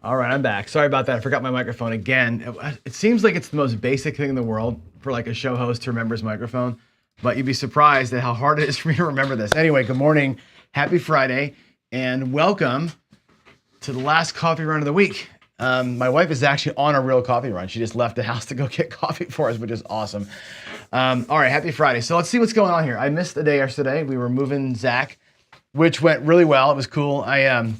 All right, I'm back. Sorry about that. I forgot my microphone again. It seems like it's the most basic thing in the world for like a show host to remember his microphone, but you'd be surprised at how hard it is for me to remember this. Anyway, good morning, happy Friday, and welcome to the last coffee run of the week. My wife is actually on a real coffee run. She just left the house to go get coffee for us, which is awesome. All right, happy Friday. So let's see what's going on here. I missed a day yesterday. We were moving Zach, which went really well. It was cool. I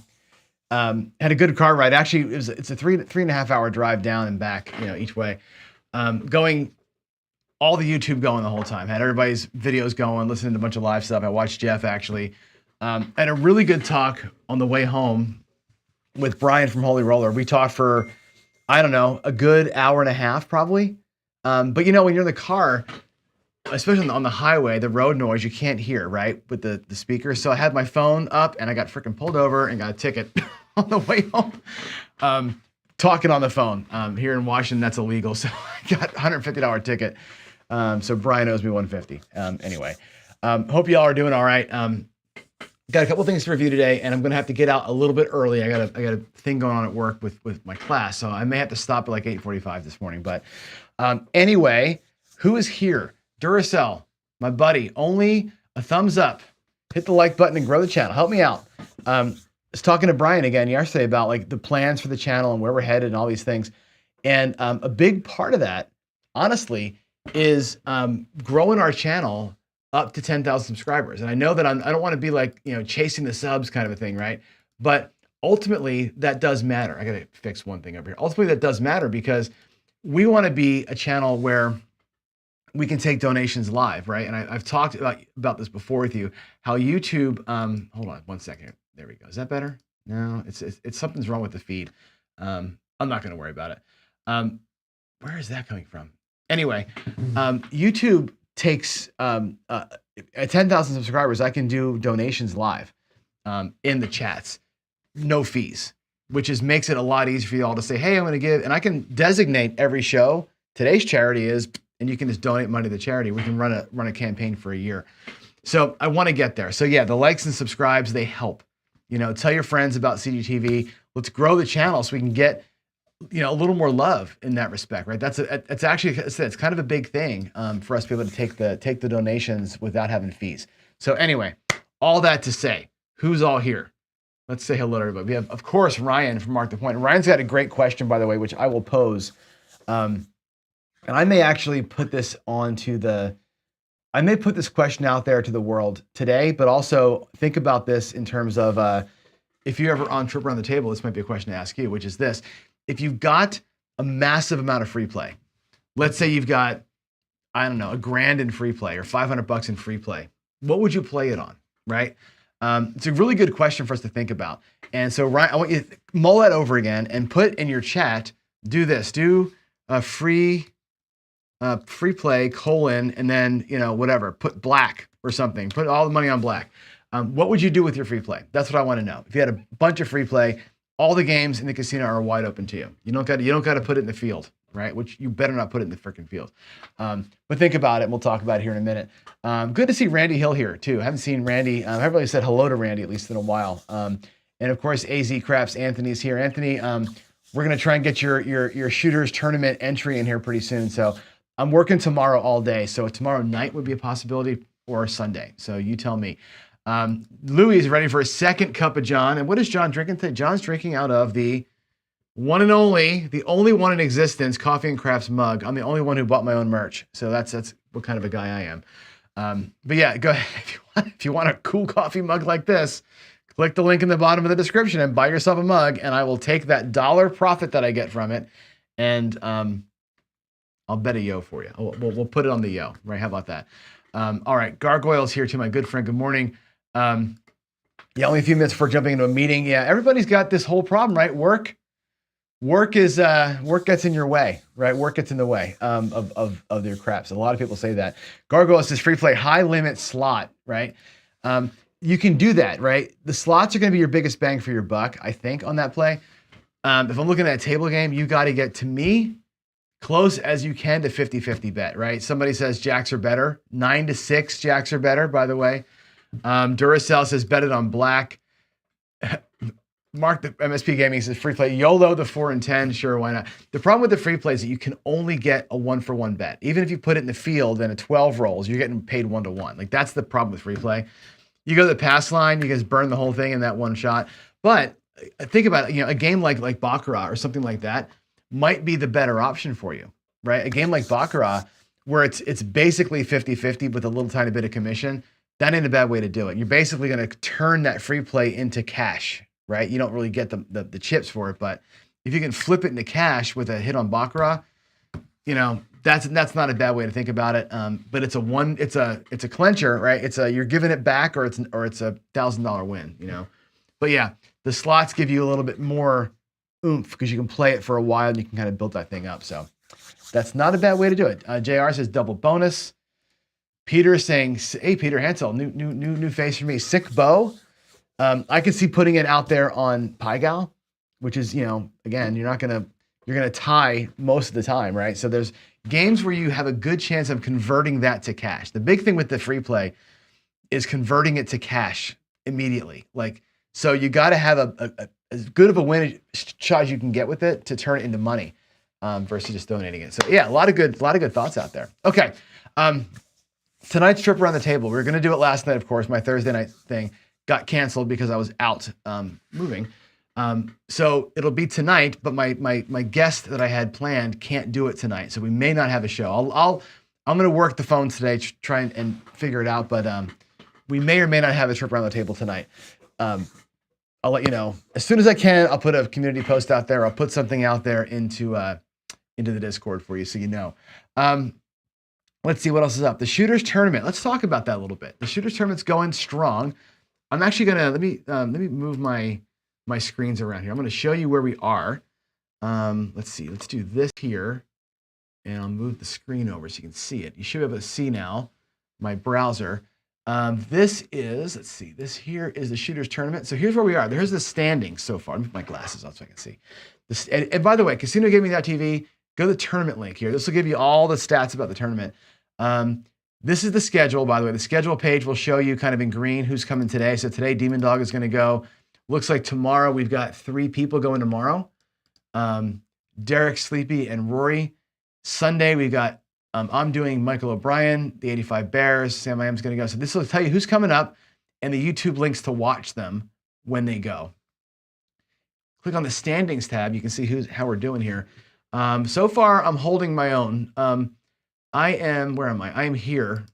had a good car ride. Actually, it's a three and a half hour drive down and back, each way. Going all the YouTube going the whole time. Had everybody's videos going, listening to a bunch of live stuff. I watched Jeff actually. Had a really good talk on the way home with Brian from Holy Roller. We talked for, I don't know, a good hour and a half probably. But when you're in the car, especially on the highway, the road noise, you can't hear, right, with the speakers. So I had my phone up and I got freaking pulled over and got a ticket on the way home. Talking on the phone. Here in Washington, that's illegal. So I got a $150 ticket. So Brian owes me $150. Anyway, hope y'all are doing all right. Got a couple things to review today, and I'm going to have to get out a little bit early. I got a thing going on at work with my class, so I may have to stop at like 8:45 this morning. But anyway, who is here? Duracell, my buddy. Only a thumbs up. Hit the like button and grow the channel. Help me out. I was talking to Brian again yesterday about like the plans for the channel and where we're headed and all these things. And a big part of that, honestly, is growing our channel up to 10,000 subscribers. And I know that I don't want to be like, chasing the subs kind of a thing, right? But ultimately that does matter. I got to fix one thing over here. Ultimately that does matter because we want to be a channel where we can take donations live, right? And I've talked about this before with you, how YouTube, hold on one second. There we go. Is that better? No, it's something's wrong with the feed. I'm not going to worry about it. Where is that coming from? Anyway, YouTube takes, at 10,000 subscribers, I can do donations live in the chats, no fees, which makes it a lot easier for you all to say, hey, I'm going to give, and I can designate every show. Today's charity is, and you can just donate money to the charity. We can run a campaign for a year. So I want to get there. So yeah, the likes and subscribes, they help. Tell your friends about CGTV. Let's grow the channel so we can get, a little more love in that respect, right? It's actually, it's kind of a big thing for us to be able to take the donations without having fees. So anyway, all that to say, who's all here? Let's say hello to everybody. We have, of course, Ryan from Mark the Point. Ryan's got a great question, by the way, which I will pose. And I may actually put this I may put this question out there to the world today, but also think about this in terms of if you're ever on Trip Around the Table, this might be a question to ask you, which is this. If you've got a massive amount of free play, let's say you've got, I don't know, $1,000 in free play or $500 in free play, what would you play it on, right? It's a really good question for us to think about. And so Ryan, I want you to mull that over again and put in your chat, do this, do a free play, colon, and then, whatever, put black or something, put all the money on black. What would you do with your free play? That's what I want to know. If you had a bunch of free play, all the games in the casino are wide open to you. You don't got to put it in the field, right? Which you better not put it in the freaking field. But think about it. And we'll talk about it here in a minute. Good to see Randy Hill here too. I haven't seen Randy. I haven't really said hello to Randy at least in a while. And of course, AZ Craps Anthony's here. Anthony, we're gonna try and get your shooters tournament entry in here pretty soon. So I'm working tomorrow all day. So tomorrow night would be a possibility, or Sunday. So you tell me. Louis is ready for a second cup of John. And what is John drinking today? John's drinking out of the one and only, the only one in existence, Coffee and Crafts mug. I'm the only one who bought my own merch. So that's what kind of a guy I am. But yeah, go ahead. If you want a cool coffee mug like this, click the link in the bottom of the description and buy yourself a mug. And I will take that dollar profit that I get from it. And I'll bet a yo for you. We'll put it on the yo, right? How about that? All right. Gargoyle's here too, my good friend. Good morning. Yeah, only a few minutes before jumping into a meeting. Yeah, everybody's got this whole problem, right? Work gets in your way, right? Work gets in the way of their craps. A lot of people say that. Gargoyle says free play, high limit slot, right? You can do that, right? The slots are going to be your biggest bang for your buck, I think, on that play. If I'm looking at a table game, you got to get, to me, close as you can to 50-50 bet, right? Somebody says jacks are better. 9-6 jacks are better, by the way. Duracell says bet it on black. Mark, the MSP Gaming says free play. YOLO the 4 and 10. Sure, why not? The problem with the free play is that you can only get a 1-for-1 bet. Even if you put it in the field and a 12 rolls, you're getting paid 1-to-1. Like that's the problem with free play. You go to the pass line, you guys burn the whole thing in that one shot. But think about it, a game like Baccarat or something like that might be the better option for you, right? A game like Baccarat, where it's basically 50-50 with a little tiny bit of commission, that ain't a bad way to do it. You're basically going to turn that free play into cash, right? You don't really get the chips for it, but if you can flip it into cash with a hit on Baccarat, that's not a bad way to think about it. But it's a clincher, right? You're giving it back, or it's a $1,000 win, But yeah, the slots give you a little bit more oomph because you can play it for a while and you can kind of build that thing up. So that's not a bad way to do it. JR says double bonus. Peter is saying, hey, Peter Hansel, new face for me. Sick bow. I could see putting it out there on PyGal, which is, again, you're going to tie most of the time, right? So there's games where you have a good chance of converting that to cash. The big thing with the free play is converting it to cash immediately. So you got to have as good of a win shot as you can get with it to turn it into money versus just donating it. So yeah, a lot of good thoughts out there. Okay. Tonight's trip around the table. We were going to do it last night, of course. My Thursday night thing got canceled because I was out moving. So it'll be tonight, but my guest that I had planned can't do it tonight. So we may not have a show. I'm going to work the phones today, try and figure it out, but we may or may not have a trip around the table tonight. I'll let you know. As soon as I can, I'll put a community post out there. I'll put something out there into the Discord for you so you know. Let's see what else is up. The Shooters Tournament. Let's talk about that a little bit. The Shooters Tournament's going strong. I'm actually gonna let me move my screens around here. I'm gonna show you where we are. Let's see. Let's do this here, and I'll move the screen over so you can see it. You should be able to see now my browser. This here is the Shooters Tournament. So here's where we are. There's the standings so far. Let me put my glasses on so I can see. And by the way, CasinoGaming.tv, go to the tournament link here. This will give you all the stats about the tournament. This is the schedule, by the way. The schedule page will show you kind of in green who's coming today. So today, Demon Dog is going to go. Looks like tomorrow we've got 3 people going tomorrow. Derek, Sleepy, and Rory. Sunday, we've got I'm doing Michael O'Brien, the 85 Bears. Sam I Am's going to go. So this will tell you who's coming up and the YouTube links to watch them when they go. Click on the standings tab. You can see how we're doing here. So far, I'm holding my own. Where am I? I am here,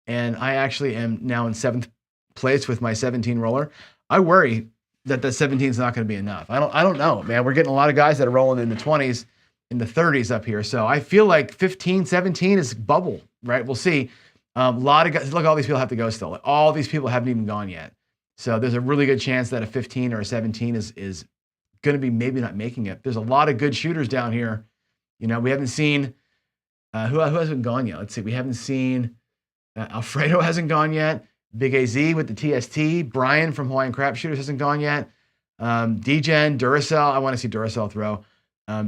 and I actually am now in 7th place with my 17 roller. I worry that 17 is not going to be enough. I don't know, man. We're getting a lot of guys that are rolling in the 20s, in the 30s up here. So I feel like 15, 17 is bubble, right? We'll see. A lot of guys, look, all these people have to go still. All these people haven't even gone yet. So there's a really good chance that a 15 or a 17 is going to be maybe not making it. There's a lot of good shooters down here. We haven't seen who hasn't gone yet. Let's see. We haven't seen Alfredo hasn't gone yet. Big AZ with the TST. Brian from Hawaiian Crap Shooters hasn't gone yet. DGen, Duracell. I want to see Duracell throw.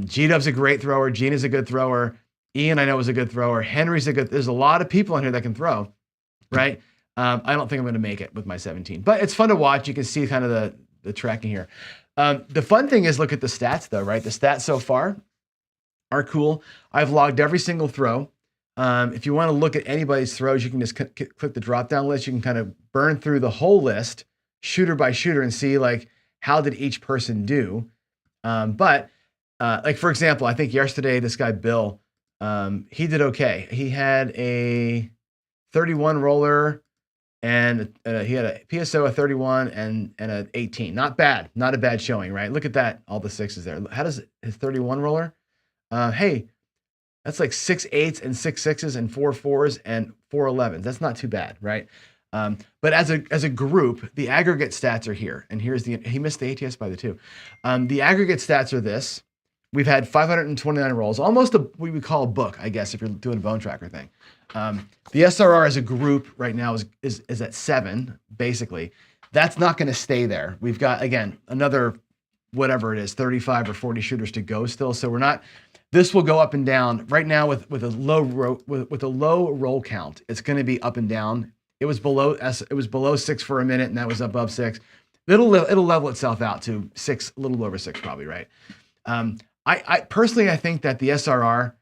G-Dub's a great thrower. Gina's a good thrower. Ian, I know, is a good thrower. Henry's a good. There's a lot of people in here that can throw, right? I don't think I'm going to make it with my 17, but it's fun to watch. You can see kind of the tracking here. The fun thing is look at the stats though, right? The stats so far are cool. I've logged every single throw. If you want to look at anybody's throws, you can just click the drop-down list. You can kind of burn through the whole list, shooter by shooter, and see how did each person do. For example, I think yesterday this guy Bill, he did okay. He had a 31 roller, and he had a PSO of 31 and an 18. Not bad. Not a bad showing, right? Look at that. All the 6s there. How does his 31 roller? Hey, that's like 6 8s and 6 6s and 4 4s and 4 11s. That's not too bad, right? But as a group, the aggregate stats are here. And here's he missed the ATS by the 2. The aggregate stats are this. We've had 529 rolls, almost what we would call a book, I guess, if you're doing a bone tracker thing. The SRR as a group right now is at 7, basically. That's not going to stay there. We've got, again, another, whatever it is, 35 or 40 shooters to go still. So we're not, this will go up and down. Right now with a low roll count, it's going to be up and down. It was below 6 for a minute, and that was above 6. It'll level itself out to 6, a little over 6 probably, right? I personally, I think that the SRR,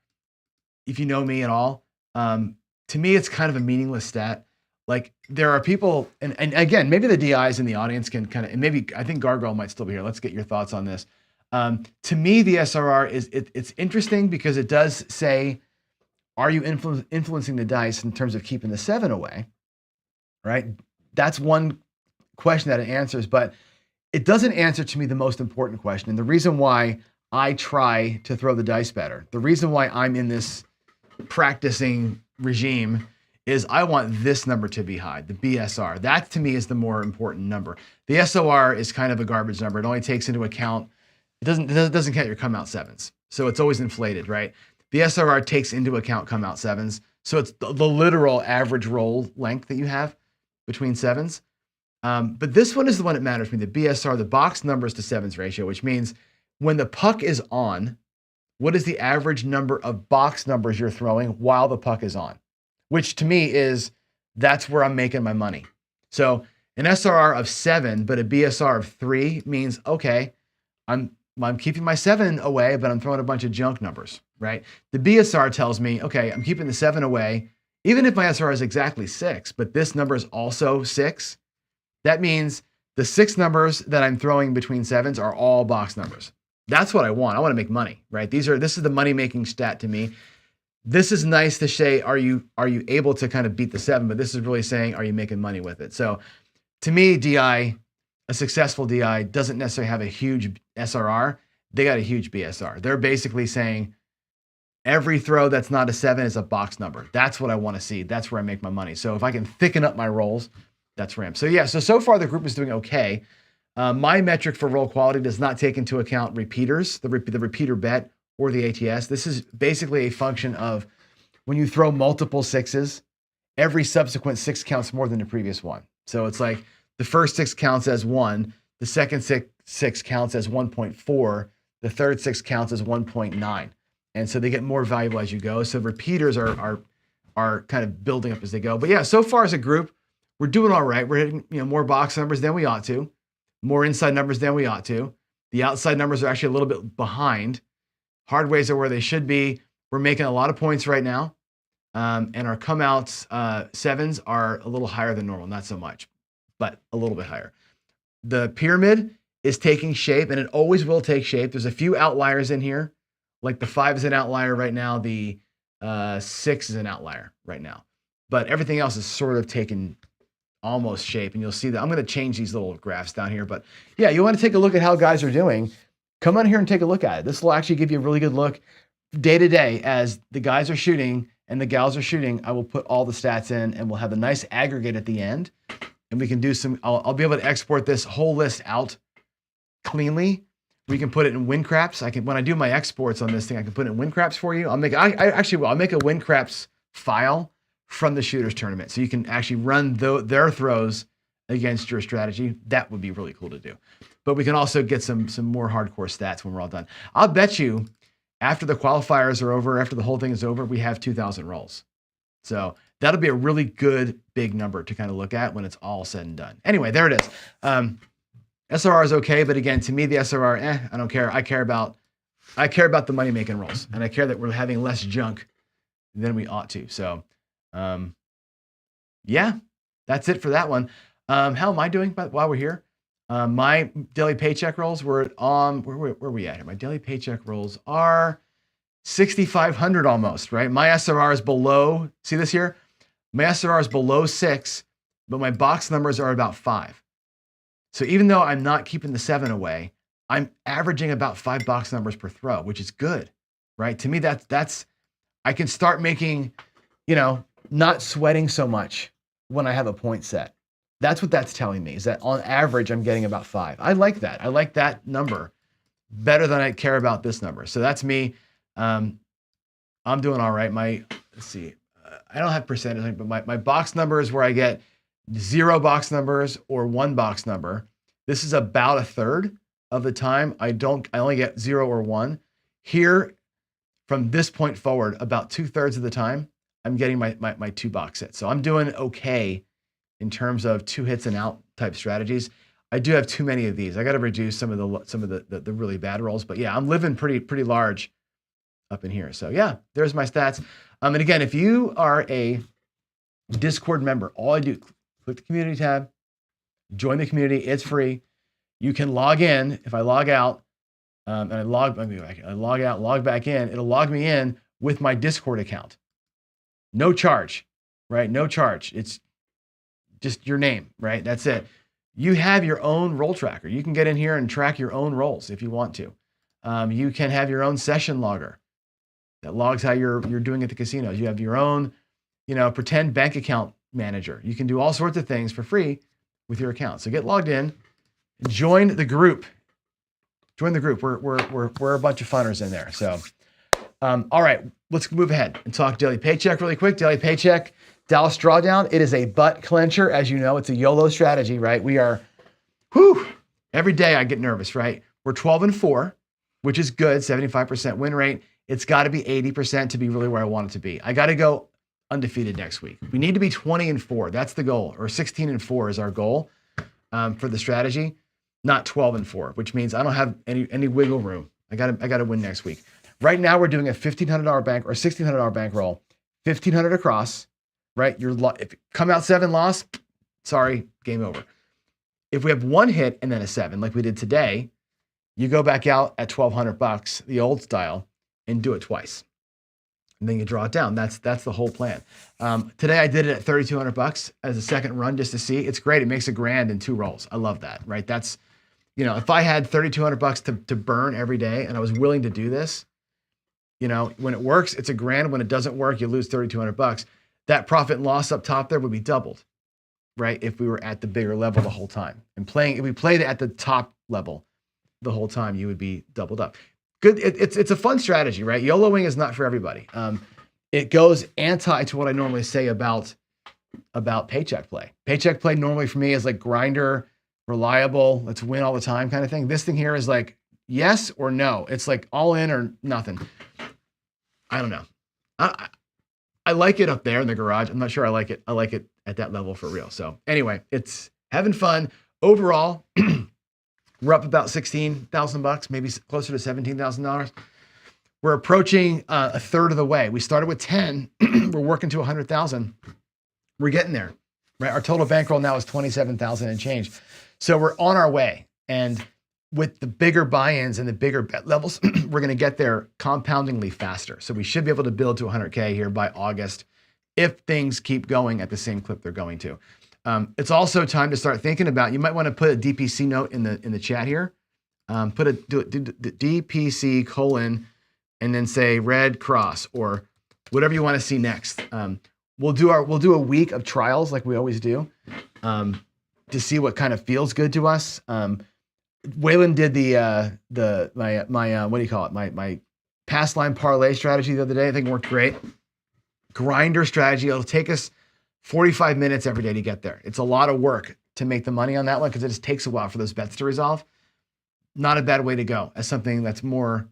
if you know me at all, to me, it's kind of a meaningless stat. Like there are people, and again, maybe the DIs in the audience can kind of, and maybe I think Gargoyle might still be here. Let's get your thoughts on this. To me, the SRR is it's interesting because it does say, are you influencing the dice in terms of keeping the 7 away? Right? That's one question that it answers, but it doesn't answer to me the most important question. And the reason why I try to throw the dice better, the reason why I'm in this practicing regime is I want this number to be high, the BSR. That to me is the more important number. The SOR is kind of a garbage number. It only takes into account, it doesn't count your come out 7s. So it's always inflated, right? The SRR takes into account come out 7s. So it's the literal average roll length that you have between 7s. But this one is the one that matters to me, the BSR, the box numbers to 7s ratio, which means when the puck is on, what is the average number of box numbers you're throwing while the puck is on? Which to me is, that's where I'm making my money. So an SRR of 7, but a BSR of 3 means, okay, I'm keeping my 7 away, but I'm throwing a bunch of junk numbers, right? The BSR tells me, okay, I'm keeping the 7 away, even if my SRR is exactly 6, but this number is also 6. That means the 6 numbers that I'm throwing between 7s are all box numbers. That's what I want. I want to make money, right? This is the money-making stat to me. This is nice to say, are you able to kind of beat the 7? But this is really saying, are you making money with it? So to me, DI, a successful DI doesn't necessarily have a huge SRR. They got a huge BSR. They're basically saying every throw that's not a 7 is a box number. That's what I want to see. That's where I make my money. So if I can thicken up my rolls, that's where I am. So yeah, so far the group is doing okay. My metric for roll quality does not take into account repeaters, the repeater bet, or the ATS. This is basically a function of when you throw multiple 6s, every subsequent 6 counts more than the previous one. So it's like the first 6 counts as 1, the second 6 counts as 1.4, the third 6 counts as 1.9. And so they get more valuable as you go. So repeaters are kind of building up as they go. But yeah, so far as a group, we're doing all right. We're hitting more box numbers than we ought to, more inside numbers than we ought to. The outside numbers are actually a little bit behind. Hard ways are where they should be. We're making a lot of points right now. And our come outs 7s are a little higher than normal. Not so much, but a little bit higher. The pyramid is taking shape, and it always will take shape. There's a few outliers in here. Like the 5 is an outlier right now. The 6 is an outlier right now. But everything else is sort of taking almost shape. And you'll see that I'm going to change these little graphs down here. But yeah, you want to take a look at how guys are doing. Come on here and take a look at it. This will actually give you a really good look day to day as the guys are shooting and the gals are shooting. I will put all the stats in and we'll have a nice aggregate at the end. And we can do some, I'll be able to export this whole list out cleanly. We can put it in WinCraps. When I do my exports on this thing, I can put it in WinCraps for you. I'll make a WinCraps file from the shooters tournament. So you can actually run their throws against your strategy. That would be really cool to do. But we can also get some more hardcore stats when we're all done. I'll bet you after the qualifiers are over, after the whole thing is over, we have 2,000 rolls. So that'll be a really good big number to kind of look at when it's all said and done. Anyway, there it is. SRR is okay, but again, to me, the SRR, I don't care. I care about the money-making rolls, and I care that we're having less junk than we ought to. So, yeah, that's it for that one. How am I doing while we're here? My daily paycheck rolls were on, where are we at here? My daily paycheck rolls are 6,500 almost, right? My SRR is below, see this here? My SRR is below 6, but my box numbers are about 5. So even though I'm not keeping the 7 away, I'm averaging about 5 box numbers per throw, which is good, right? To me, that's I can start making, not sweating so much when I have a point set. That's what that's telling me, is that on average, I'm getting about 5. I like that. I like that number better than I care about this number. So that's me. I'm doing all right. Let's see. I don't have percentage, but my box number is where I get 0 box numbers or 1 box number. This is about a third of the time. I only get 0 or 1. Here, from this point forward, about 2/3 of the time, I'm getting my 2 box hits. So I'm doing okay in terms of 2 hits and out type strategies. I do have too many of these. I got to reduce some of the really bad rolls. But yeah, I'm living pretty large up in here. So yeah, there's my stats. And again, if you are a Discord member, all I do, click the community tab, join the community. It's free. You can log in. If I log out and I log out, log back in, it'll log me in with my Discord account. No charge, right? No charge. It's just your name, right? That's it. You have your own roll tracker. You can get in here and track your own rolls if you want to. You can have your own session logger that logs how you're doing at the casinos. You have your own, pretend bank account manager. You can do all sorts of things for free with your account. So get logged in, join the group. Join the group. We're a bunch of funners in there. So, all right, let's move ahead and talk daily paycheck really quick. Daily paycheck, Dallas drawdown. It is a butt clencher, as you know. It's a YOLO strategy, right? We are, every day I get nervous, right? We're 12-4, which is good, 75% win rate. It's got to be 80% to be really where I want it to be. I got to go undefeated next week. We need to be 20-4. That's the goal, or 16-4 is our goal for the strategy, not 12-4, which means I don't have any wiggle room. I got to win next week. Right now we're doing a $1,500 bank or $1,600 bankroll, 1,500 across, right? If you come out 7 loss, sorry, game over. If we have 1 hit and then a 7, like we did today, you go back out at $1,200, the old style, and do it twice. And then you draw it down. That's the whole plan. Today I did it at $3,200 as a second run just to see. It's great. It makes $1,000 in 2 rolls. I love that, right? That's, if I had $3,200 to burn every day and I was willing to do this, when it works, it's $1,000. When it doesn't work, you lose $3,200. That profit and loss up top there would be doubled, right? If we were at the bigger level the whole time and if we played it at the top level the whole time, you would be doubled up. Good. It's a fun strategy, right? YOLOing is not for everybody. It goes anti to what I normally say about paycheck play. Paycheck play normally for me is like grinder, reliable, let's win all the time kind of thing. This thing here is like yes or no. It's like all in or nothing. I don't know. I like it up there in the garage. I'm not sure I like it. I like it at that level for real. So anyway, it's having fun. Overall, we're up about $16,000, maybe closer to $17,000. We're approaching a third of the way. We started with 10. We're working to 100,000. We're getting there, right? Our total bankroll now is 27,000 and change. So we're on our way. And with the bigger buy-ins and the bigger bet levels, we're going to get there compoundingly faster. So we should be able to build to 100K here by August if things keep going at the same clip they're going to. It's also time to start thinking about, you might want to put a DPC note in the chat here. Do DPC colon and then say red cross or whatever you want to see next. We'll do a week of trials like we always do to see what kind of feels good to us. Waylon did my what do you call it? My pass line parlay strategy the other day. I think it worked great. Grinder strategy. It'll take us 45 minutes every day to get there. It's a lot of work to make the money on that one because it just takes a while for those bets to resolve. Not a bad way to go as something that's more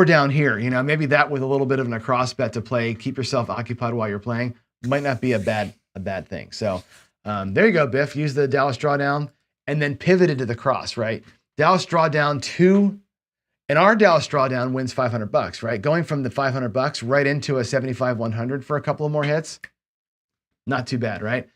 down here. Maybe that with a little bit of an across bet to play, keep yourself occupied while you're playing, might not be a bad thing. So there you go, Biff. Use the Dallas drawdown and then pivoted to the cross, right? Dallas drawdown 2, and our Dallas drawdown wins $500, right? Going from the $500 right into a 75-100 for a couple of more hits. Not too bad, right?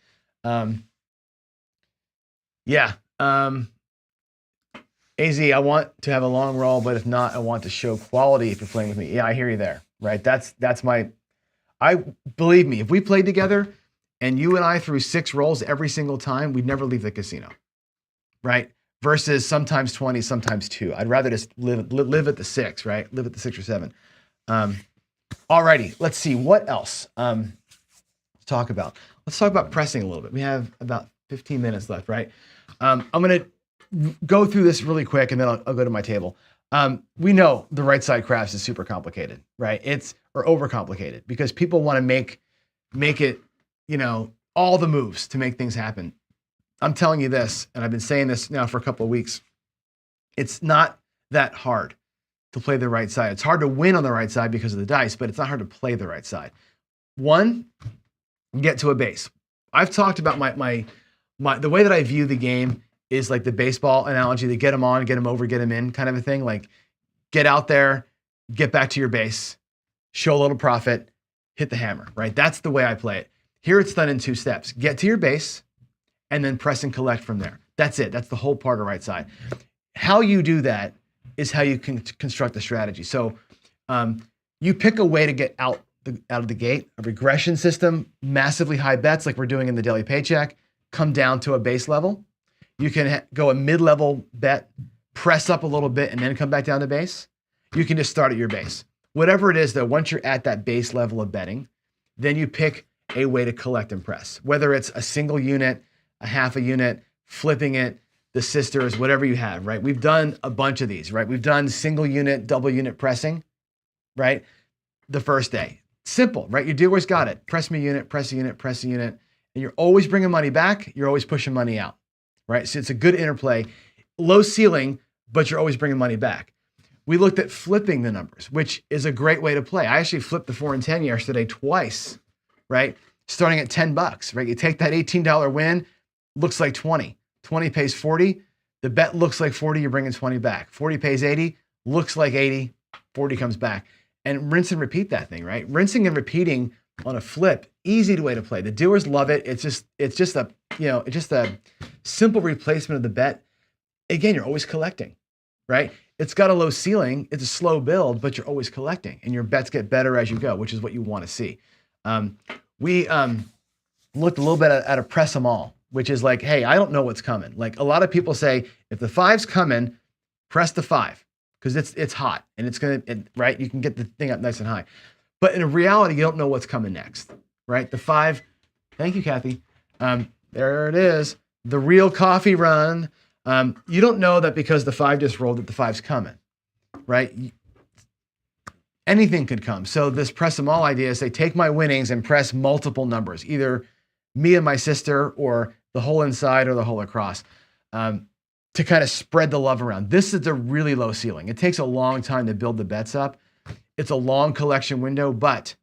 Yeah. AZ, I want to have a long roll, but if not, I want to show quality if you're playing with me. Yeah, I hear you there, right? That's believe me, if we played together and you and I threw 6 rolls every single time, we'd never leave the casino, right? Versus sometimes 20, sometimes 2. I'd rather just live at the 6, right? Live at the 6 or 7. Alrighty, let's see what else. Talk about. Let's talk about pressing a little bit. We have about 15 minutes left, right? I'm going to go through this really quick and then I'll go to my table. We know the right side craps is super complicated, right? Or overcomplicated because people want to make it, all the moves to make things happen. I'm telling you this, and I've been saying this now for a couple of weeks. It's not that hard to play the right side. It's hard to win on the right side because of the dice, but it's not hard to play the right side. One, get to a base. I've talked about the way that I view the game is like the baseball analogy, the get them on, get them over, get them in kind of a thing. Like get out there, get back to your base, show a little profit, hit the hammer, right? That's the way I play it. Here it's done in 2 steps. Get to your base and then press and collect from there. That's it. That's the whole part of right side. How you do that is how you can construct the strategy. So you pick a way to get out of the gate, a regression system, massively high bets like we're doing in the daily paycheck, come down to a base level. You can go a mid-level bet, press up a little bit, and then come back down to base. You can just start at your base. Whatever it is, though, once you're at that base level of betting, then you pick a way to collect and press, whether it's a single unit, a half a unit, flipping it, the sisters, whatever you have, right? We've done a bunch of these, right? We've done single unit, double unit pressing, right? The first day. Simple, right? Your dealer's got it. Press me a unit, press a unit, press a unit. And you're always bringing money back. You're always pushing money out, right? So it's a good interplay. Low ceiling, but you're always bringing money back. We looked at flipping the numbers, which is a great way to play. I actually flipped the 4 and 10 yesterday twice, right? Starting at $10, right? You take that $18 win, looks like 20. 20 pays 40. The bet looks like 40, you're bringing 20 back. 40 pays 80, looks like 80, 40 comes back. And rinse and repeat that thing, right? Rinsing and repeating on a flip, easy way to play. The dealers love it. It's just a simple replacement of the bet. Again, you're always collecting, right? It's got a low ceiling. It's a slow build, but you're always collecting, and your bets get better as you go, which is what you want to see. We looked a little bit at a press them all, which is like, hey, I don't know what's coming. Like a lot of people say, if the 5's coming, press the 5 because it's hot and it's right? You can get the thing up nice and high. But in reality, you don't know what's coming next, right? The 5, thank you, Kathy. There it is, the real coffee run. You don't know that because the 5 just rolled that the 5's coming, right? Anything could come. So this press them all idea is say, take my winnings and press multiple numbers, either me and my sister or the hole inside or the hole across, to kind of spread the love around. This is a really low ceiling. It takes a long time to build the bets up. It's a long collection window, but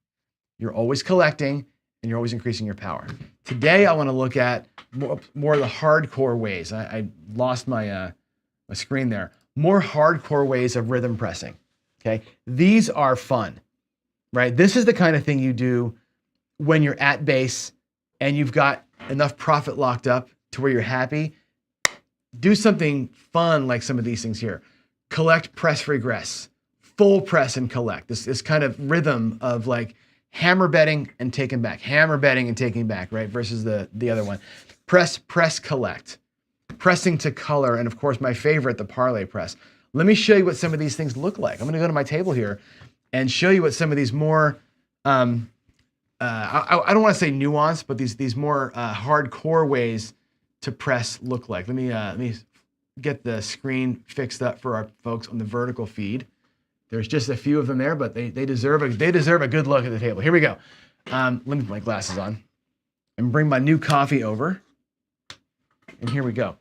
you're always collecting and you're always increasing your power. Today, I want to look at more of the hardcore ways. I lost my screen there. More hardcore ways of rhythm pressing. Okay, these are fun, right? This is the kind of thing you do when you're at base and you've got enough profit locked up to where you're happy. Do something fun like some of these things here. Collect, press, regress. Full press and collect. This kind of rhythm of like hammer betting and taking back, hammer betting and taking back, right? Versus the other one. Press, collect. Pressing to color, and of course my favorite, the parlay press. Let me show you what some of these things look like. I'm going to go to my table here and show you what some of these more, I don't want to say nuanced, but these more hardcore ways to press look like. Let me get the screen fixed up for our folks on the vertical feed. There's just a few of them there, but they deserve a good look at the table. Here we go. Let me put my glasses on and bring my new coffee over. And here we go.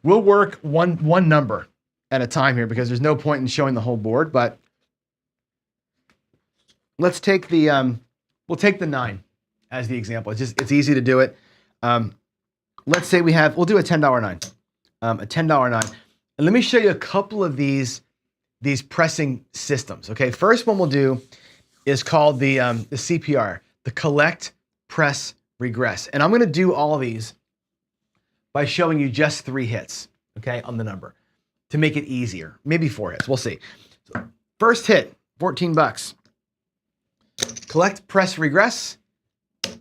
We'll work one number at a time here because there's no point in showing the whole board, but let's take we'll take the 9 as the example. It's easy to do it. Let's say we'll do a $10 9, a $10 9. And let me show you a couple of these pressing systems. Okay, first one we'll do is called the CPR, the collect, press, regress. And I'm going to do all of these by showing you just 3 hits, okay, on the number to make it easier. Maybe 4 hits, we'll see. So first hit, $14. Collect, press, regress.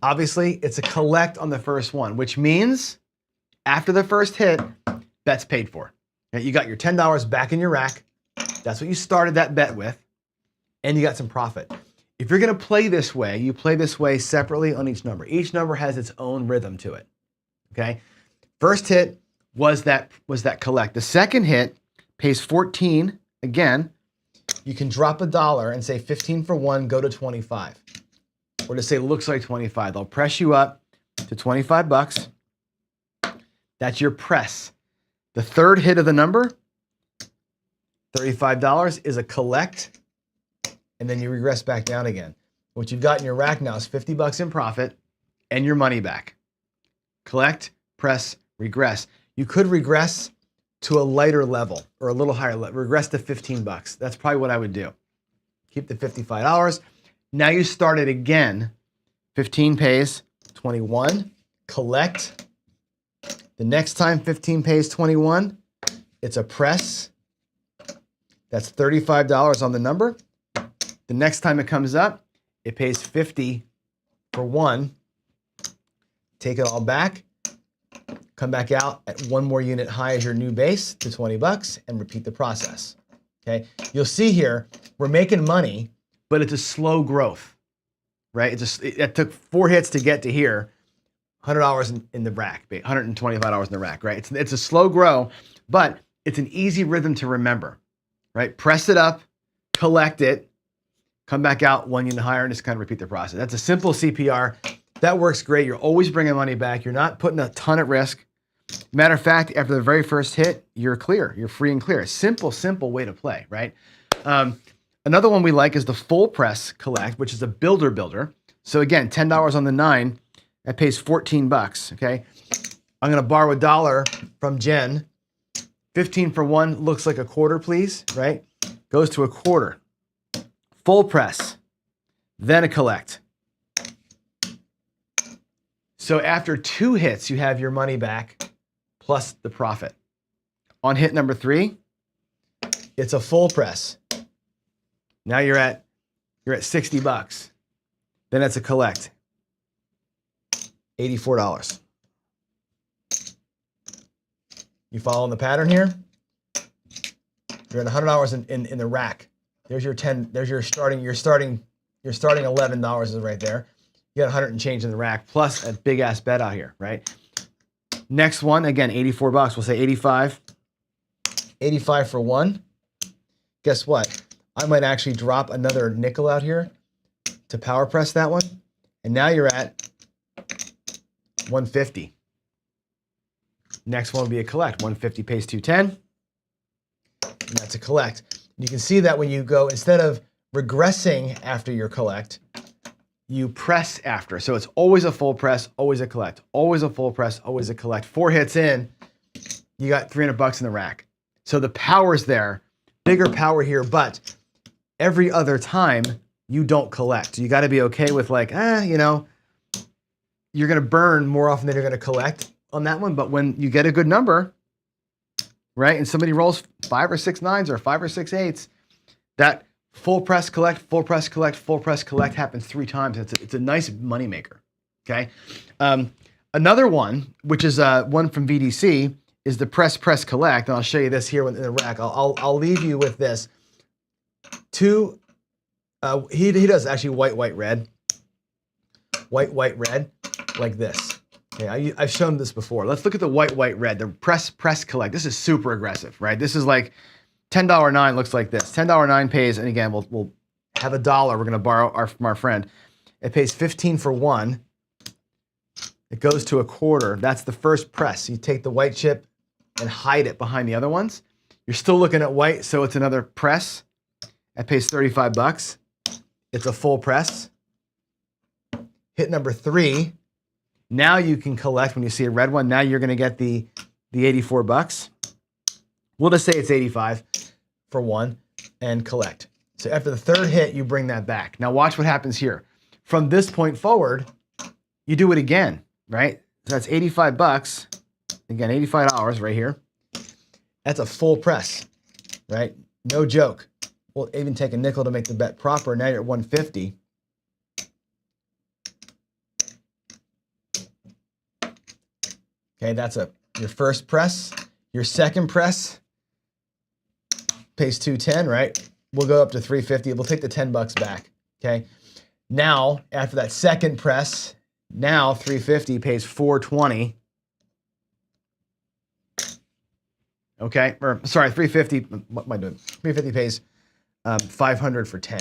Obviously, it's a collect on the first one, which means after the first hit, bet's paid for. You got your $10 back in your rack. That's what you started that bet with, and you got some profit. If you're going to play this way, you play this way separately on each number. Each number has its own rhythm to it, okay? First hit was that collect. The second hit pays 14. Again, you can drop $1 and say 15 for 1, go to 25. Or to say looks like 25. They'll press you up to $25. That's your press. The third hit of the number, $35, is a collect, and then you regress back down again. What you've got in your rack now is $50 in profit and your money back. Collect, press, regress. You could regress to a lighter level or a little higher level, regress to 15 bucks. That's probably what I would do. Keep the $55. Now you start it again. 15 pays 21, collect. The next time 15 pays 21, it's a press. That's $35 on the number. The next time it comes up, it pays 50 for one. Take it all back. Come back out at one more unit high as your new base to 20 bucks and repeat the process. Okay. You'll see here, we're making money, but it's a slow growth, right? It took 4 hits to get to here. $100 in the rack, $125 in the rack, right? It's a slow grow, but it's an easy rhythm to remember, right? Press it up, collect it, come back out one unit higher, and just kind of repeat the process. That's a simple CPR. That works great. You're always bringing money back. You're not putting a ton at risk. Matter of fact, after the very first hit, you're clear. You're free and clear. Simple way to play, right? Another one we like is the full press collect, which is a builder. So again, $10 on the 9, that pays 14 bucks, okay? I'm gonna borrow $1 from Jen. 15 for one looks like a quarter, please, right? Goes to a quarter. Full press, then a collect. So after 2 hits, you have your money back plus the profit. On hit number 3, it's a full press. Now you're at 60 bucks. Then it's a collect. $84. You following the pattern here? You're at $100 in the rack. There's your 10. There's your starting $11 is right there. You got 100 and change in the rack plus a big ass bet out here, right? Next one, again, 84 bucks. We'll say 85. 85 for one. Guess what? I might actually drop another nickel out here to power press that one. And now you're at 150. Next one will be a collect. 150 pays 210. And that's a collect. You can see that when you go, instead of regressing after your collect, you press after. So it's always a full press, always a collect, always a full press, always a collect. 4 hits in, you got 300 bucks in the rack. So the power's there, bigger power here, but every other time you don't collect. You got to be okay with like, you're going to burn more often than you're going to collect on that one. But when you get a good number, right, and somebody rolls 5 or 6 9s or 5 or 6 8s, that full press collect, full press collect, full press collect happens 3 times. It's a nice money maker. Okay. Another one, which is one from VDC, is the press collect. And I'll show you this here in the rack. I'll leave you with this. He does actually white, red, like this. Okay, I've shown this before. Let's look at the white, red, the press collect. This is super aggressive, right? This is like $10 9 looks like this. $10 9 pays, and again, we'll have $1 we're gonna borrow from our friend. It pays 15 for one. It goes to a quarter. That's the first press. You take the white chip and hide it behind the other ones. You're still looking at white, so it's another press. That pays 35 bucks. It's a full press. Hit number 3. Now you can collect when you see a red one. Now you're gonna get the 84 bucks. We'll just say it's 85 for one and collect. So after the 3rd hit, you bring that back. Now watch what happens here. From this point forward, you do it again, right? So that's 85 bucks. Again, $85 right here. That's a full press, right? No joke. We'll even take a nickel to make the bet proper. Now you're at 150. Okay, that's your first press. Your second press pays 210, right? We'll go up to 350. We'll take the 10 bucks back, okay? Now, after that second press, now 350 pays 420. Okay, or sorry, 350, what am I doing? 350 pays 500 for 10,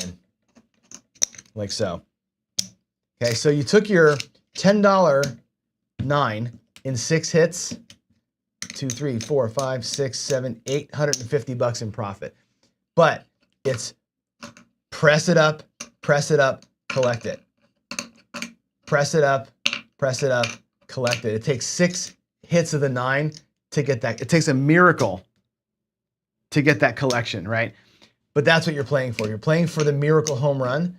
like so. Okay, so you took your $10 9 in 6 hits, 2, 3, 4, 5, 6, 7, 850 bucks in profit. But it's press it up, collect it. Press it up, collect it. It takes 6 hits of the 9 to get that. It takes a miracle to get that collection, right? But that's what you're playing for. You're playing for the miracle home run.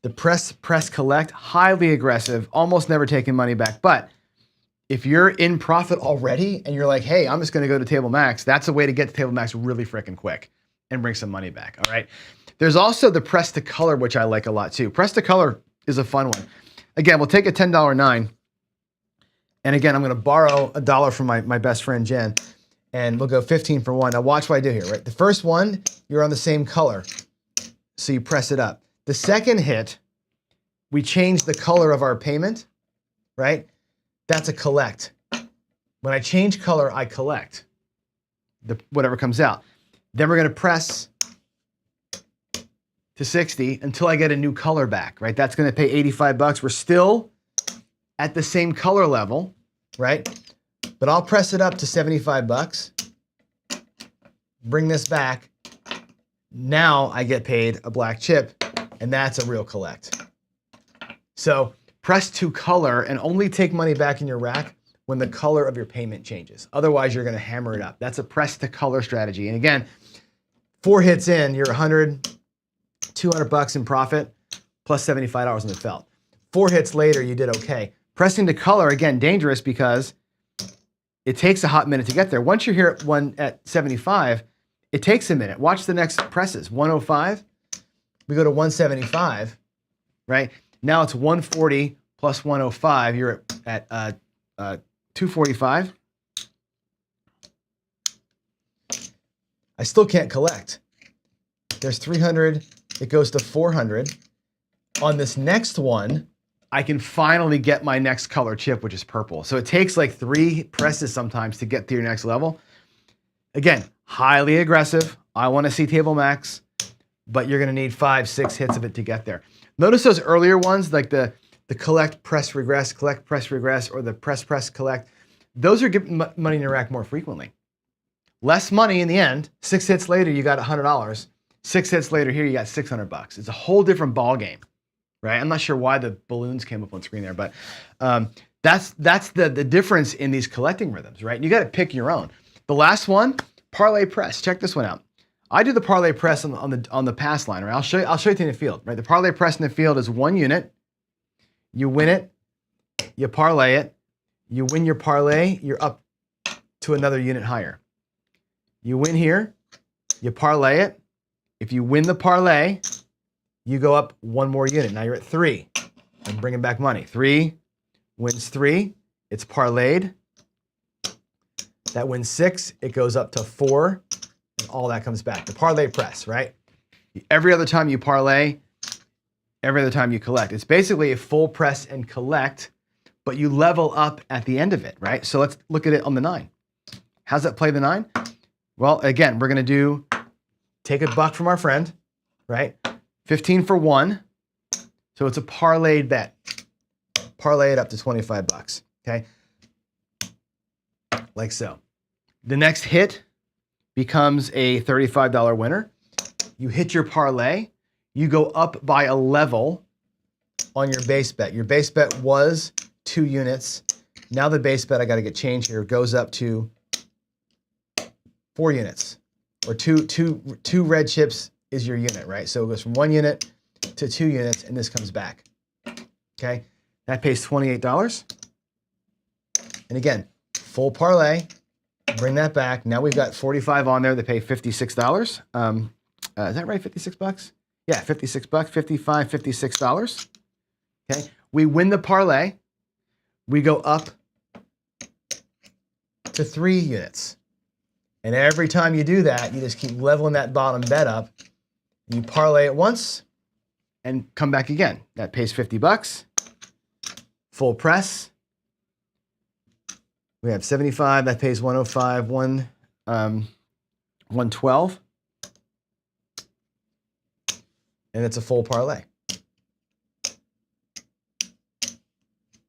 The press, collect, highly aggressive, almost never taking money back. But if you're in profit already and you're like, hey, I'm just going to go to table max, that's a way to get to table max really freaking quick and bring some money back, all right? There's also the press to color, which I like a lot too. Press to color is a fun one. Again, we'll take a $10 9. And again, I'm going to borrow $1 from my best friend, Jen, and we'll go 15 for 1. Now watch what I do here, right? The first one, you're on the same color, so you press it up. The second hit, we change the color of our payment, right? That's a collect. When I change color, I collect whatever comes out. Then we're going to press to 60 until I get a new color back, right? That's going to pay 85 bucks. We're still at the same color level, right? But I'll press it up to 75 bucks. Bring this back. Now I get paid a black chip, and that's a real collect. So press to color and only take money back in your rack when the color of your payment changes. Otherwise, you're going to hammer it up. That's a press to color strategy. And again, 4 hits in, you're 100, 200 bucks in profit, plus $75 in the felt. 4 hits later, you did okay. Pressing to color, again, dangerous because it takes a hot minute to get there. Once you're here at 75, it takes a minute. Watch the next presses. 105, we go to 175, right? Now it's 140 plus 105. You're at 245. I still can't collect. There's 300. It goes to 400. On this next one, I can finally get my next color chip, which is purple. So it takes like 3 presses sometimes to get to your next level. Again, highly aggressive. I want to see table max, but you're going to need 5, 6 hits of it to get there. Notice those earlier ones, like the collect, press, regress, collect, press, regress, or the press, collect. Those are giving money in your rack more frequently. Less money in the end. 6 hits later, you got $100. 6 hits later here, you got 600 bucks. It's a whole different ball game, right? I'm not sure why the balloons came up on screen there, but that's the difference in these collecting rhythms, right? You got to pick your own. The last one, Parlay Press. Check this one out. I do the Parlay Press on the pass line, right? I'll show you in the field, right? The Parlay Press in the field is 1 unit. You win it, you parlay it. You win your parlay, you're up to another unit higher. You win here, you parlay it. If you win the parlay, you go up 1 more unit. Now you're at 3. I'm bringing back money. 3 wins 3. It's parlayed. That wins 6. It goes up to 4. And all that comes back. The Parlay Press, right? Every other time you parlay, every other time you collect. It's basically a full press and collect, but you level up at the end of it, right? So let's look at it on the 9. How's that play the 9? Well, again, we're going to take $1 from our friend, right? 15 for 1. So it's a parlayed bet. Parlay it up to 25 bucks, okay? Like so. The next hit becomes a $35 winner. You hit your parlay. You go up by a level on your base bet. Your base bet was 2 units. Now the base bet, I got to get changed here, goes up to 4 units. Or two red chips is your unit, right? So it goes from 1 unit to 2 units, and this comes back. Okay? That pays $28. And again, full parlay. Bring that back. Now we've got 45 on there that pay $56. Is that right? 56 bucks? Yeah, 56 bucks, 55, $56. Okay. We win the parlay. We go up to 3 units. And every time you do that, you just keep leveling that bottom bet up. You parlay it once and come back again. That pays 50 bucks. Full press. We have 75, that pays 105, 112. And it's a full parlay.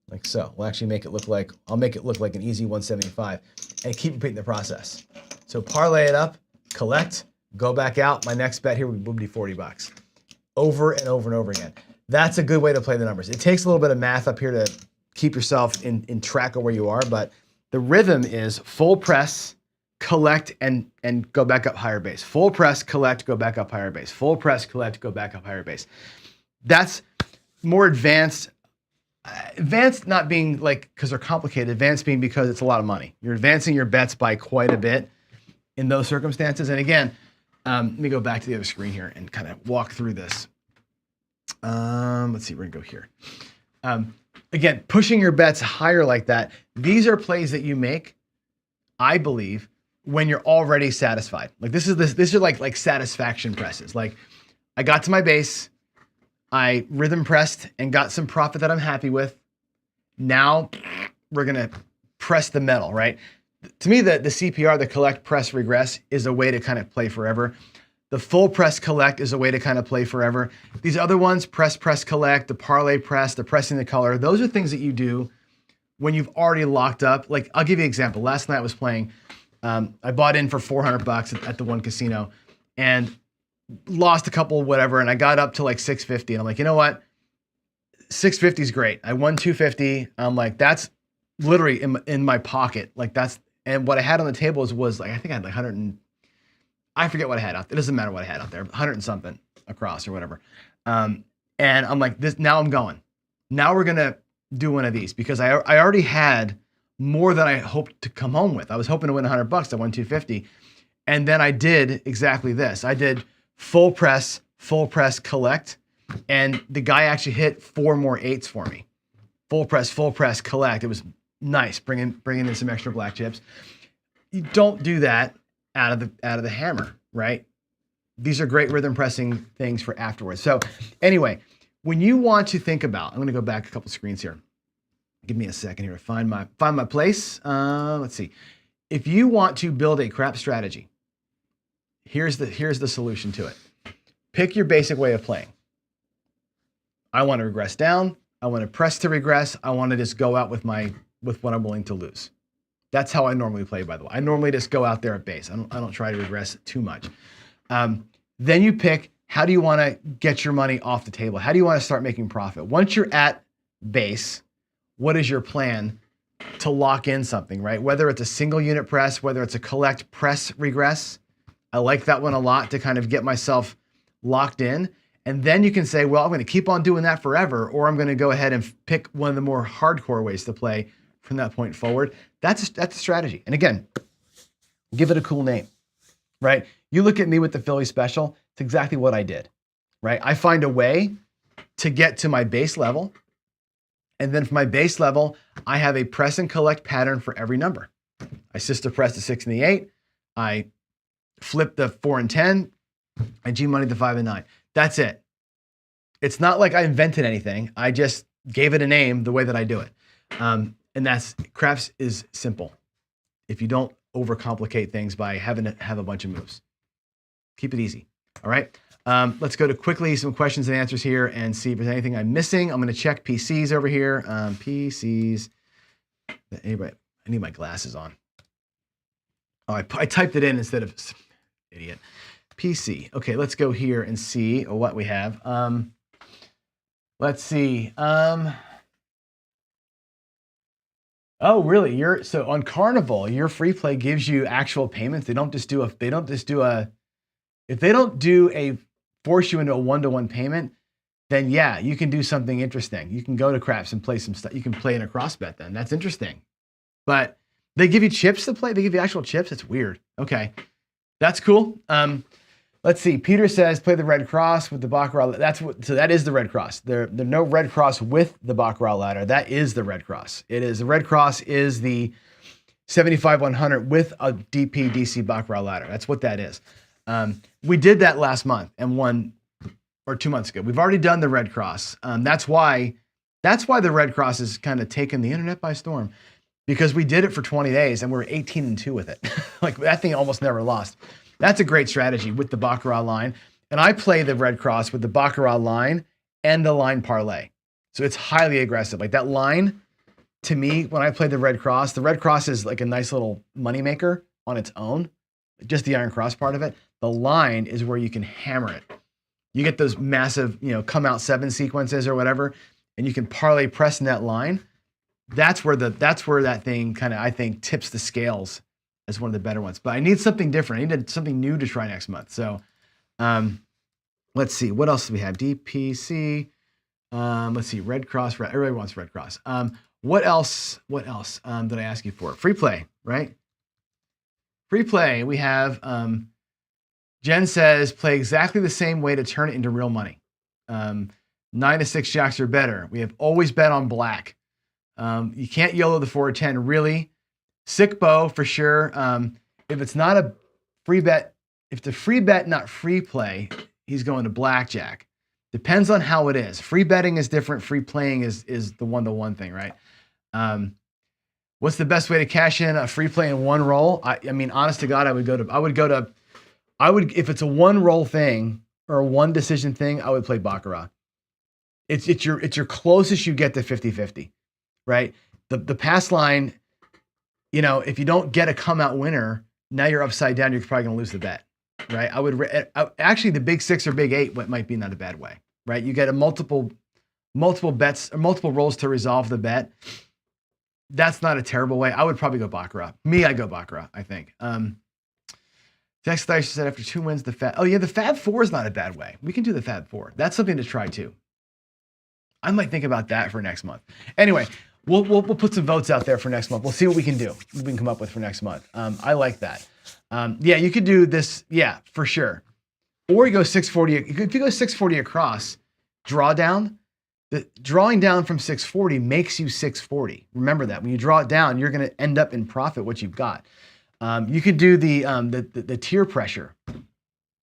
Like so. We'll actually make it look like, I'll make it look like an easy 175 and keep repeating the process. So parlay it up, collect, go back out. My next bet here would be 40 bucks. Over and over and over again. That's a good way to play the numbers. It takes a little bit of math up here to keep yourself in track of where you are, but The rhythm is full press, collect, and go back up higher base. Full press, collect, go back up higher base. Full press, collect, go back up higher base. That's more advanced. Advanced not being like because they're complicated, advanced being because it's a lot of money. You're advancing your bets by quite a bit in those circumstances. And again, let me go back to the other screen here and kind of walk through this. Let's see, we're gonna go here. Again, pushing your bets higher like that. These are plays that you make, I believe, when you're already satisfied. Like these are like satisfaction presses. Like I got to my base, I rhythm pressed and got some profit that I'm happy with. Now we're gonna press the metal, right? To me, the CPR, the collect, press, regress, is a way to kind of play forever. The full press collect is a way to kind of play forever. These other ones, press, collect, the parlay press, the pressing the color, those are things that you do when you've already locked up. Like I'll give you an example. Last night I was playing, I bought in for $400 at the one casino and lost a couple, whatever, and I got up to like 650, and I'm like, you know what? 650 is great. I won 250. I'm like, that's literally in my pocket. Like and what I had on the table was like, I think I had like 100 and I forget what I had out there. It doesn't matter what I had out there, 100 and something across or whatever. And I'm like, now I'm going. Now we're gonna do one of these because I already had more than I hoped to come home with. I was hoping to win $100. I won 250, and then I did exactly this. I did full press, collect, and the guy actually hit 4 more 8s for me. Full press, collect. It was nice, bringing in some extra black chips. You don't do that out of the hammer, right? These are great rhythm pressing things for afterwards. So anyway, when you want to think about, I'm going to go back a couple screens here. Give me a second here to find my place. Let's see. If you want to build a crap strategy, here's the solution to it. Pick your basic way of playing. I want to regress down. I want to press to regress. I want to just go out with what I'm willing to lose. That's how I normally play, by the way. I normally just go out there at base. I don't try to regress too much. Then you pick, how do you want to get your money off the table? How do you want to start making profit? Once you're at base, what is your plan to lock in something, right? Whether it's a single unit press, whether it's a collect, press, regress. I like that one a lot to kind of get myself locked in. And then you can say, well, I'm going to keep on doing that forever, or I'm going to go ahead and pick one of the more hardcore ways to play from that point forward. That's a strategy. And again, give it a cool name, right? You look at me with the Philly special, it's exactly what I did, right? I find a way to get to my base level. And then for my base level, I have a press and collect pattern for every number. I sister press the 6 and the 8. I flip the 4 and 10. I G money the 5 and 9. That's it. It's not like I invented anything. I just gave it a name the way that I do it. And craps is simple. If you don't overcomplicate things by having to have a bunch of moves, keep it easy. All right. Let's go to quickly some questions and answers here and see if there's anything I'm missing. I'm going to check PCs over here. PCs. Anybody? I need my glasses on. Oh, I typed it in instead of idiot. PC. Okay, let's go here and see what we have. Let's see. Oh, really? So on Carnival, your free play gives you actual payments. If they don't force you into a one-to-one payment, then yeah, you can do something interesting. You can go to craps and play some stuff. You can play in a cross bet then. That's interesting. But they give you chips to play. They give you actual chips. It's weird. Okay, that's cool. Let's see. Peter says play the Red Cross with the Baccarat. So that is the Red Cross. There's no Red Cross with the Baccarat ladder. That is the Red Cross. The Red Cross is the 75-100 with a DP DC Baccarat ladder. That's what that is. We did that last month and or 2 months ago. We've already done the Red Cross. That's why the Red Cross has kind of taken the internet by storm, because we did it for 20 days and we're 18-2 with it. Like that thing almost never lost. That's a great strategy with the Baccarat line. And I play the Red Cross with the Baccarat line and the line parlay. So it's highly aggressive. Like that line, to me, when I play the Red Cross is like a nice little moneymaker on its own, just the Iron Cross part of it. The line is where you can hammer it. You get those massive, come out 7 sequences or whatever, and you can parlay press in that line. that's where that thing kind of, I think, tips the scales as one of the better ones. But I need something different. I need something new to try next month. So let's see. What else do we have? DPC. Let's see. Red Cross. Everybody wants Red Cross. What else did I ask you for? Free play, right? Free play. We have, Jen says, play exactly the same way to turn it into real money. 9 to 6 jacks are better. We have always bet on black. You can't YOLO the 4 or 10, really. Sick bow for sure. If it's not a free bet, if it's a free bet, not free play, he's going to blackjack. Depends on how it is. Free betting is different. Free playing is the one-to-one thing, right? What's the best way to cash in a free play in one roll? I mean, honest to God, if it's a one roll thing or a one decision thing, I would play Baccarat. It's your closest you get to 50-50, right? The pass line, if you don't get a come out winner, now you're upside down. You're probably going to lose the bet, right? Actually the big 6 or big 8 might be not a bad way, right? You get a multiple bets or multiple rolls to resolve the bet. That's not a terrible way. I would probably go Baccarat. I go Baccarat, I think. Tex Thice said after 2 wins, the Fab 4 is not a bad way. We can do the Fab 4. That's something to try too. I might think about that for next month. Anyway, we'll put some votes out there for next month. We'll see what we can do. What we can come up with for next month. I like that. You could do this. Yeah, for sure. Or you go 640. If you go 640 across, draw down. The drawing down from 640 makes you 640. Remember that. When you draw it down, you're going to end up in profit what you've got. You could do the tier pressure.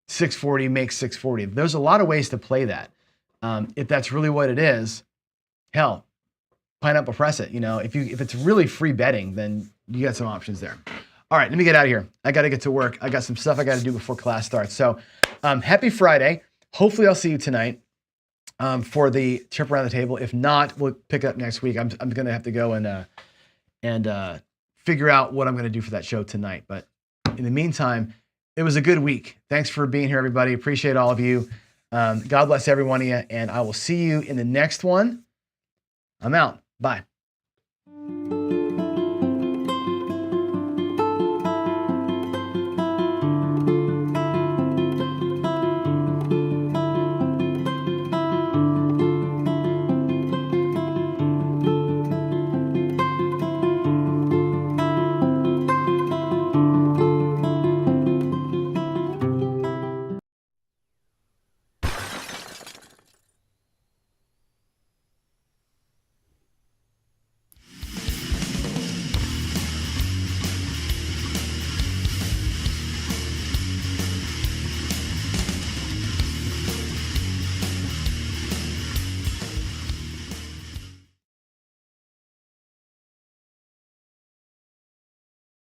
640 makes 640. There's a lot of ways to play that. If that's really what it is, hell, Pineapple Press it. If it's really free betting, then you got some options there. All right, let me get out of here. I got to get to work. I got some stuff I got to do before class starts. So happy Friday. Hopefully I'll see you tonight for the trip around the table. If not, we'll pick up next week. I'm going to have to go and figure out what I'm going to do for that show tonight. But in the meantime, it was a good week. Thanks for being here, everybody. Appreciate all of you. God bless every one of you, and I will see you in the next one. I'm out. Bye.